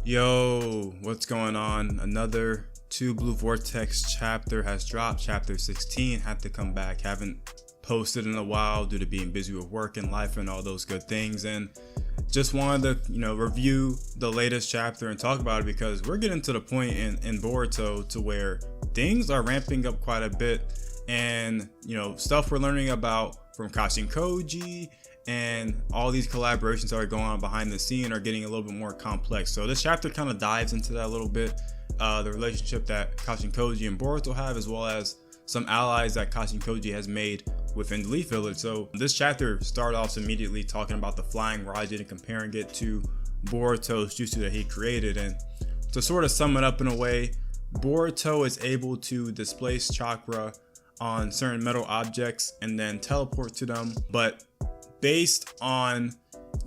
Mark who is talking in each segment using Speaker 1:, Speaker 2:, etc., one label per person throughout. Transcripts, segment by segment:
Speaker 1: Yo, what's going on? Another Two Blue Vortex chapter has dropped. Chapter 16 had to come back. Haven't posted in a while due to being busy with work and life and all those good things. And just wanted to, review the latest chapter and talk about it because we're getting to the point in Boruto to where things are ramping up quite a bit. And, stuff we're learning about from Kashin Koji and all these collaborations that are going on behind the scene are getting a little bit more complex. So this chapter kind of dives into that a little bit, the relationship that Kashin Koji and Boruto have, as well as some allies that Kashin Koji has made within the Leaf Village. So this chapter starts off immediately talking about the Flying Rajin and comparing it to Boruto's jutsu that he created. And to sort of sum it up in a way, Boruto is able to displace chakra on certain metal objects and then teleport to them, but based on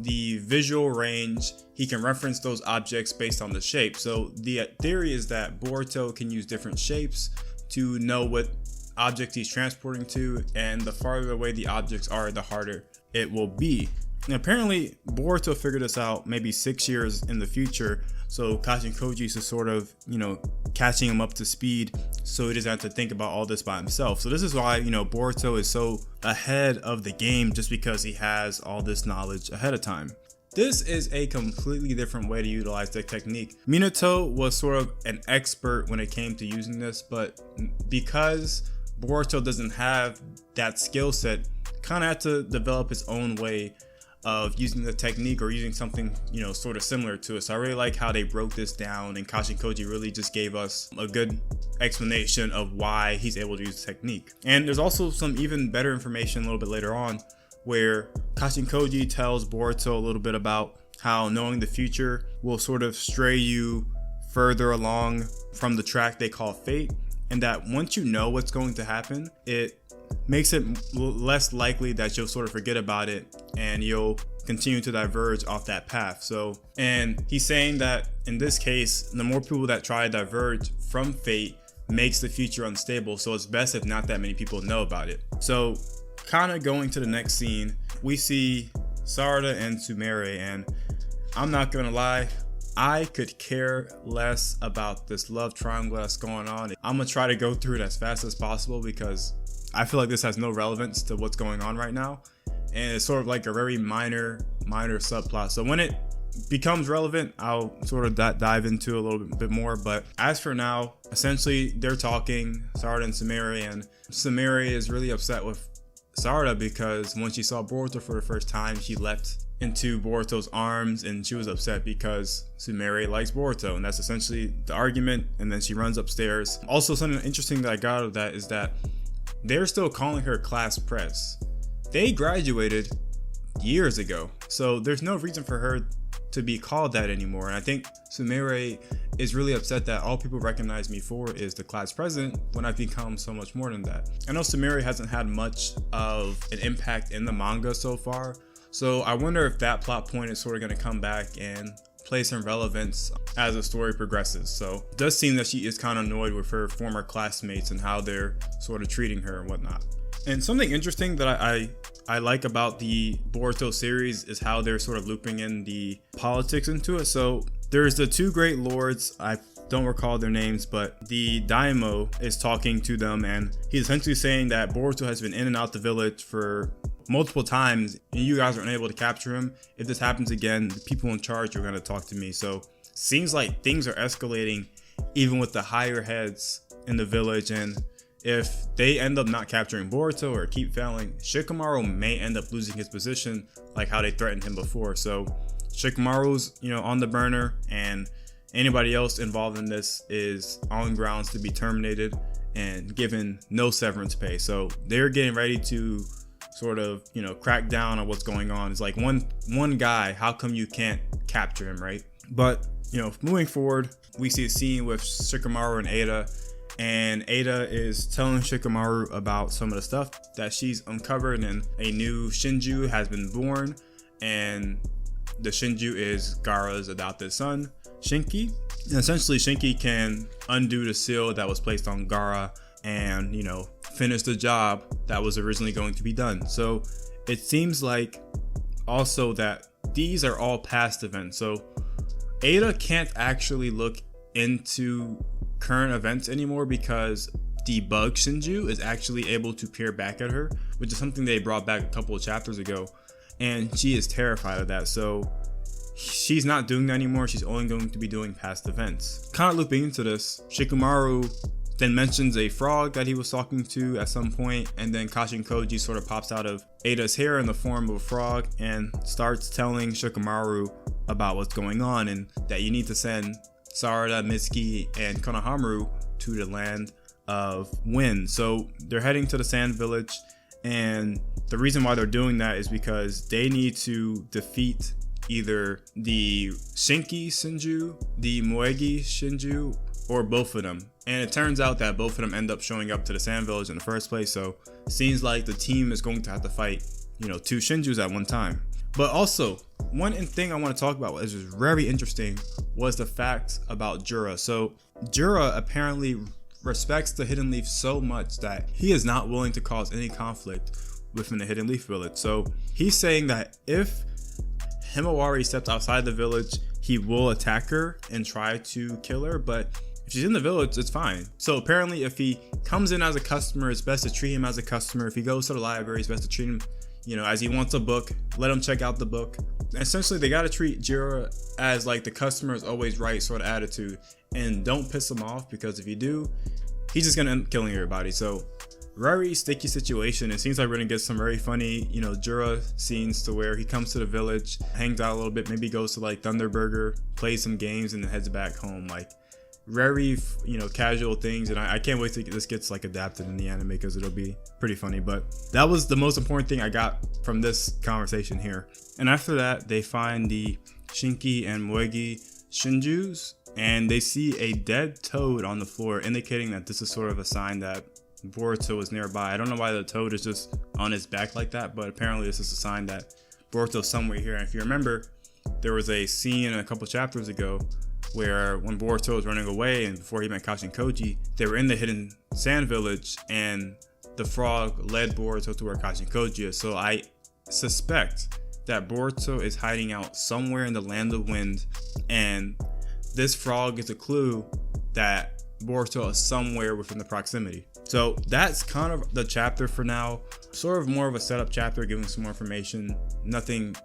Speaker 1: the visual range, he can reference those objects based on the shape. So the theory is that Boruto can use different shapes to know what object he's transporting to, and the farther away the objects are, the harder it will be. And apparently Boruto figured this out maybe 6 years in the future, so Kashin Koji is sort of, catching him up to speed so he doesn't have to think about all this by himself. So this is why, Boruto is so ahead of the game, just because he has all this knowledge ahead of time. This is a completely different way to utilize the technique. Minato was sort of an expert when it came to using this, but because Boruto doesn't have that skill set, kind of had to develop his own way of using the technique or using something, sort of similar to it. So I really like how they broke this down, and Kashin Koji really just gave us a good explanation of why he's able to use the technique. And there's also some even better information a little bit later on where Kashin Koji tells Boruto a little bit about how knowing the future will sort of stray you further along from the track they call fate, and that once you know what's going to happen, it makes it less likely that you'll sort of forget about it and you'll continue to diverge off that path. So, and he's saying that in this case, the more people that try to diverge from fate makes the future unstable. So it's best if not that many people know about it. So kind of going to the next scene, we see Sarada and Sumire, and I'm not gonna lie, I could care less about this love triangle that's going on. I'm gonna try to go through it as fast as possible because I feel like this has no relevance to what's going on right now, and it's sort of like a very minor subplot. So when it becomes relevant, I'll sort of dive into a little bit more. But as for now, essentially they're talking, Sarada and Sumire, and Sumire is really upset with Sarada because when she saw Boruto for the first time, she leapt into Boruto's arms, and she was upset because Sumire likes Boruto, and that's essentially the argument. And then she runs upstairs. Also, something interesting that I got out of that is that they're still calling her class press. They graduated years ago, so there's no reason for her to be called that anymore. And I think Sumire is really upset that all people recognize me for is the class president when I've become so much more than that. I know Sumire hasn't had much of an impact in the manga so far, so I wonder if that plot point is sort of going to come back and play some relevance as the story progresses. So it does seem that she is kind of annoyed with her former classmates and how they're sort of treating her and whatnot. And something interesting that I like about the Boruto series is how they're sort of looping in the politics into it. So there's the two great lords, I don't recall their names, but the Daimyo is talking to them, and he's essentially saying that Boruto has been in and out the village for multiple times and you guys aren't able to capture him. If this happens again, the people in charge are going to talk to me. So seems like things are escalating even with the higher heads in the village, and if they end up not capturing Boruto or keep failing, Shikamaru may end up losing his position like how they threatened him before. So Shikamaru's on the burner, and anybody else involved in this is on grounds to be terminated and given no severance pay. So they're getting ready to sort of crack down on what's going on. It's like one guy, how come you can't capture him, right? But moving forward, we see a scene with Shikamaru and Ada, and Ada is telling Shikamaru about some of the stuff that she's uncovered, and a new Shinju has been born, and the Shinju is Gaara's adopted son, Shinki. And essentially Shinki can undo the seal that was placed on Gaara and finish the job that was originally going to be done. So it seems like also that these are all past events. So Ada can't actually look into current events anymore because the bug Shinju is actually able to peer back at her, which is something they brought back a couple of chapters ago, and she is terrified of that. So she's not doing that anymore. She's only going to be doing past events. Kind of looping into this, Shikamaru then mentions a frog that he was talking to at some point, and then Kashin Koji sort of pops out of Ada's hair in the form of a frog and starts telling Shikamaru about what's going on and that you need to send Sarada, Mitsuki, and Konohamaru to the land of wind. So they're heading to the sand village, and the reason why they're doing that is because they need to defeat either the Shinki Shinju, the Moegi Shinju, or both of them. And it turns out that both of them end up showing up to the sand village in the first place, so it seems like the team is going to have to fight, two Shinjus at one time. But also, one thing I want to talk about, which is very interesting, was the fact about Jura. So Jura apparently respects the Hidden Leaf so much that he is not willing to cause any conflict within the Hidden Leaf village. So he's saying that if Himawari steps outside the village, he will attack her and try to kill her, but if she's in the village, it's fine. So apparently if he comes in as a customer, it's best to treat him as a customer. If he goes to the library, it's best to treat him, as he wants a book, let him check out the book. Essentially, they got to treat Jira as like the customer is always right sort of attitude, and don't piss him off, because if you do, he's just gonna end up killing everybody. So very sticky situation. It seems like we're gonna get some very funny, Jura scenes to where he comes to the village, hangs out a little bit, maybe goes to like Thunderburger, plays some games, and then heads back home. Like very, casual things, and I can't wait till this gets like adapted in the anime, because it'll be pretty funny. But that was the most important thing I got from this conversation here. And after that, they find the Shinki and Moegi Shinjus, and they see a dead toad on the floor, indicating that this is sort of a sign that Boruto is nearby. I don't know why the toad is just on his back like that, but apparently this is a sign that Boruto's somewhere here. And if you remember, there was a scene a couple chapters ago where when Boruto was running away and before he met Kashin Koji, they were in the hidden sand village, and the frog led Boruto to where Kashin Koji is. So I suspect that Boruto is hiding out somewhere in the land of wind, and this frog is a clue that Boruto is somewhere within the proximity. So that's kind of the chapter for now. Sort of more of a setup chapter, giving some more information. Nothing,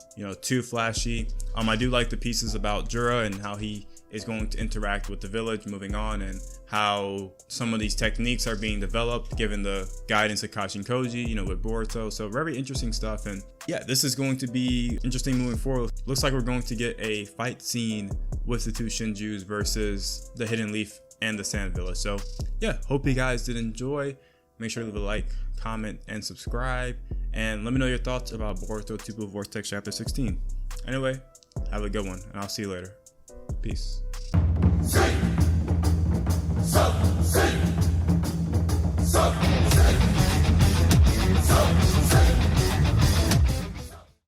Speaker 1: too flashy. I do like the pieces about Jura and how he is going to interact with the village moving on, and how some of these techniques are being developed given the guidance of Kashin Koji, with Boruto. So very interesting stuff. And yeah, this is going to be interesting moving forward. Looks like we're going to get a fight scene with the two Shinjus versus the Hidden Leaf and the Sand Village. So yeah, hope you guys did enjoy. Make sure to leave a like, comment, and subscribe, and let me know your thoughts about Boruto Two Blue Vortex chapter 16. Anyway, have a good one, and I'll see you later. Peace.